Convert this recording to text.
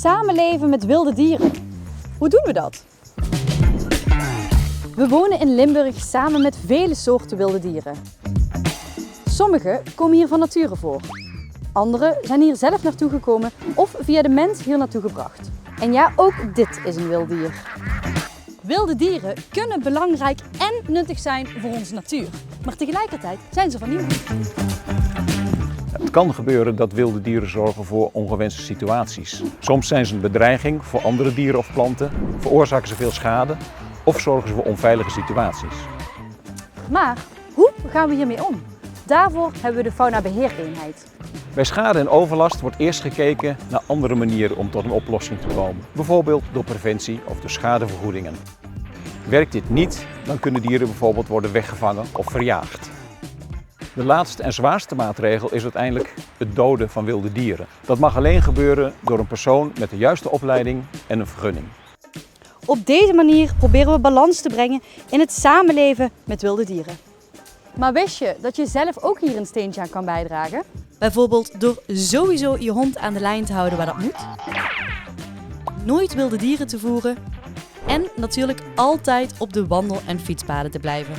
samenleven met wilde dieren. Hoe doen we dat? We wonen in Limburg samen met vele soorten wilde dieren. Sommige komen hier van nature voor. Andere zijn hier zelf naartoe gekomen of via de mens hier naartoe gebracht. En ja, ook dit is een wild dier. Wilde dieren kunnen belangrijk en nuttig zijn voor onze natuur. Maar tegelijkertijd zijn ze van niemand. Het kan gebeuren dat wilde dieren zorgen voor ongewenste situaties. Soms zijn ze een bedreiging voor andere dieren of planten, veroorzaken ze veel schade of zorgen ze voor onveilige situaties. Maar hoe gaan we hiermee om? Daarvoor hebben we de faunabeheereenheid. Bij schade en overlast wordt eerst gekeken naar andere manieren om tot een oplossing te komen. Bijvoorbeeld door preventie of door schadevergoedingen. Werkt dit niet, dan kunnen dieren bijvoorbeeld worden weggevangen of verjaagd. De laatste en zwaarste maatregel is uiteindelijk het doden van wilde dieren. Dat mag alleen gebeuren door een persoon met de juiste opleiding en een vergunning. Op deze manier proberen we balans te brengen in het samenleven met wilde dieren. Maar wist je dat je zelf ook hier een steentje aan kan bijdragen? Bijvoorbeeld door sowieso je hond aan de lijn te houden waar dat moet, nooit wilde dieren te voeren en natuurlijk altijd op de wandel- en fietspaden te blijven.